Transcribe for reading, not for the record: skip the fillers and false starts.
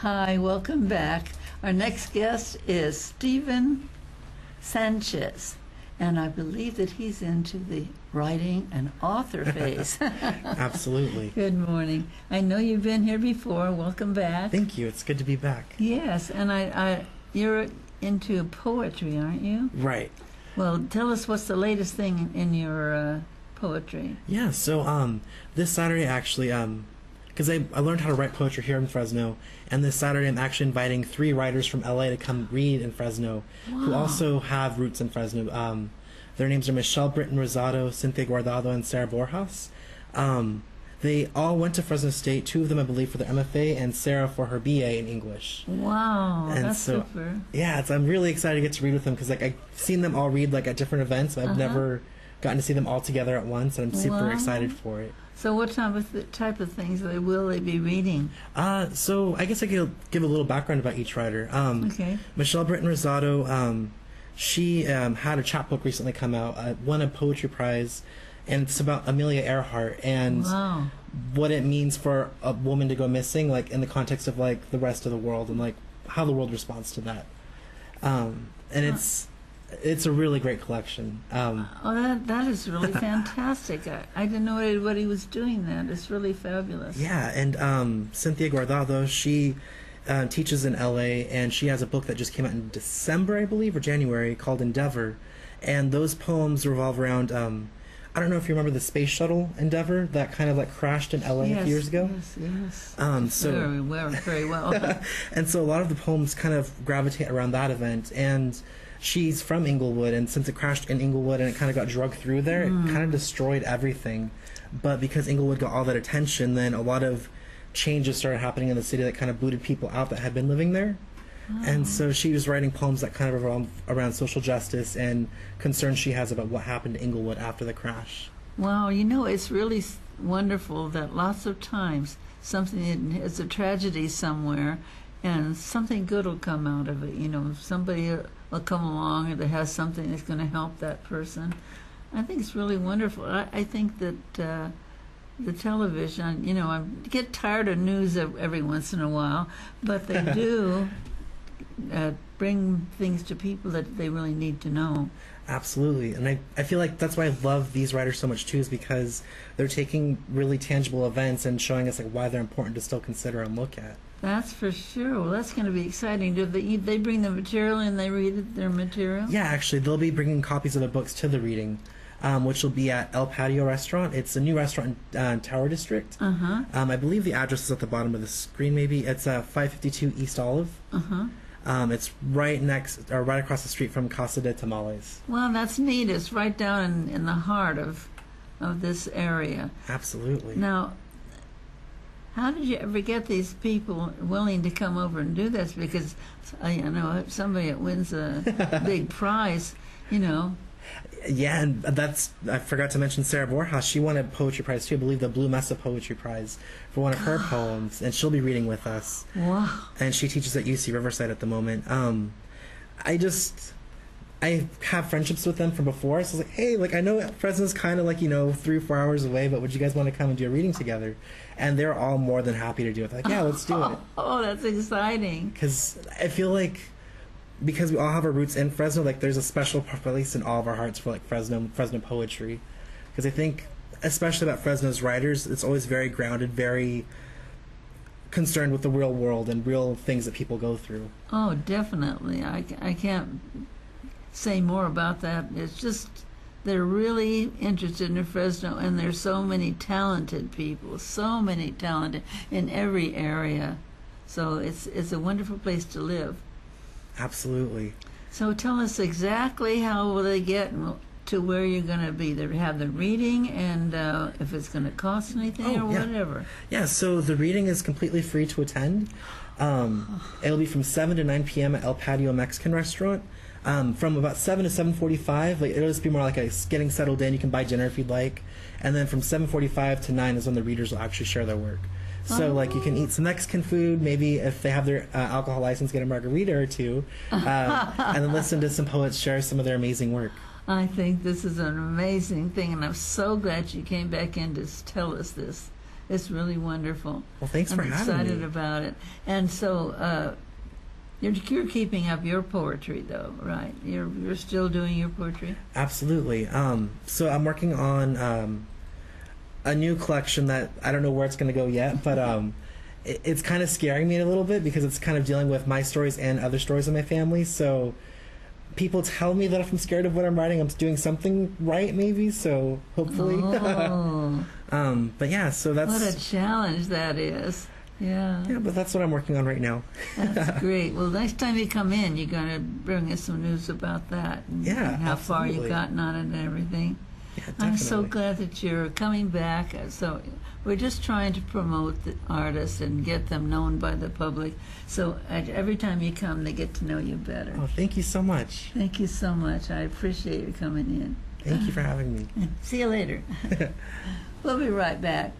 Hi, welcome back. Our next guest is Stephen Sanchez, and I believe that he's into the writing and author phase. Absolutely. Good morning. I know you've been here before. Welcome back. Thank you. It's good to be back. Yes, and you're into poetry, aren't you? Right. Well, tell us what's the latest thing in your poetry. Yeah, so this Saturday actually, because I learned how to write poetry here in Fresno, and this Saturday I'm actually inviting 3 writers from LA to come read in Fresno, who also have roots in Fresno. Their names are Michelle Britton Rosado, Cynthia Guardado, and Sarah Borjas. They all went to Fresno State, 2 of them I believe for their MFA, and Sarah for her BA in English. Wow, and that's so, super. Yeah, I'm really excited to get to read with them, because I've seen them all read at different events, but I've never gotten to see them all together at once, and I'm super excited for it. So what type of things will they be reading? So I guess I could give a little background about each writer. Okay. Michelle Britton Rosado, she had a chapbook recently come out, won a poetry prize, and it's about Amelia Earhart and what it means for a woman to go missing, in the context of the rest of the world, and how the world responds to that. And it's a really great collection. That is really fantastic. I didn't know what he was doing. That it's really fabulous. Yeah, and Cynthia Guardado, she teaches in LA, and she has a book that just came out in December, I believe, or January, called Endeavor. And those poems revolve around, I don't know if you remember the space shuttle Endeavor that kind of crashed in LA a few years ago? Yes. Very well. And so a lot of the poems kind of gravitate around that event, and she's from Inglewood, and since it crashed in Inglewood and it kind of got dragged through there, it kind of destroyed everything. But because Inglewood got all that attention, then a lot of changes started happening in the city that kind of booted people out that had been living there. And so she was writing poems that kind of revolve around social justice and concerns she has about what happened to Inglewood after the crash. Wow, it's really wonderful that lots of times something is a tragedy somewhere and something good will come out of it. Somebody will come along that has something that's going to help that person. I think it's really wonderful. I think that the television, I get tired of news every once in a while, but they do bring things to people that they really need to know. Absolutely. And I feel like that's why I love these writers so much too, is because they're taking really tangible events and showing us why they're important to still consider and look at. That's for sure. Well, that's going to be exciting. Do they bring the material and they read their material? Yeah, actually, they'll be bringing copies of the books to the reading, which will be at El Patio Restaurant. It's a new restaurant in Tower District. I believe the address is at the bottom of the screen. Maybe it's 552 East Olive. It's right across the street from Casa de Tamales. Well, that's neat. It's right down in the heart of this area. Absolutely. Now, how did you ever get these people willing to come over and do this? Because if somebody that wins a big prize, Yeah, and I forgot to mention Sarah Borjas. She won a poetry prize too, I believe the Blue Mesa Poetry Prize for one of her poems, and she'll be reading with us. Wow. And she teaches at UC Riverside at the moment. I have friendships with them from before, so I was hey, I know Fresno's kind of 3 or 4 hours away, but would you guys want to come and do a reading together? And they're all more than happy to do it. They're yeah, let's do it. Oh, that's exciting. Because I feel because we all have our roots in Fresno, there's a special place in all of our hearts for Fresno poetry. Because I think, especially about Fresno's writers, it's always very grounded, very concerned with the real world and real things that people go through. Oh, definitely. I can't say more about that. It's just they're really interested in Fresno, and there's so many talented people, in every area. So it's a wonderful place to live. Absolutely. So tell us exactly how will they get to where you're going to be. They have the reading, and if it's going to cost anything whatever. Yeah, so the reading is completely free to attend. It'll be from 7 to 9 p.m. at El Patio Mexican Restaurant. From about 7 to 7:45, it'll just be more like a getting settled in. You can buy dinner if you'd like. And then from 7:45 to 9 is when the readers will actually share their work. So, you can eat some Mexican food, maybe if they have their alcohol license, get a margarita or two, and then listen to some poets share some of their amazing work. I think this is an amazing thing, and I'm so glad you came back in to tell us this. It's really wonderful. Well, thanks for I'm having me. excited about it. And so you're keeping up your poetry, though, right? You're still doing your poetry? Absolutely. So I'm working on a new collection that I don't know where it's going to go yet, but it's kind of scaring me a little bit because it's kind of dealing with my stories and other stories of my family. So people tell me that if I'm scared of what I'm writing, I'm doing something right, maybe. So hopefully. Oh. But yeah, so that's What a challenge that is. Yeah. Yeah, but that's what I'm working on right now. That's great. Well, next time you come in, you're going to bring us some news about that. And, Yeah, and how far absolutely. you've gotten on it and everything. Yeah, I'm so definitely. glad that you're coming back. So we're just trying to promote the artists and get them known by the public. So every time you come, they get to know you better. Oh, thank you so much. Thank you so much. I appreciate you coming in. Thank you for having me. See you later. We'll be right back.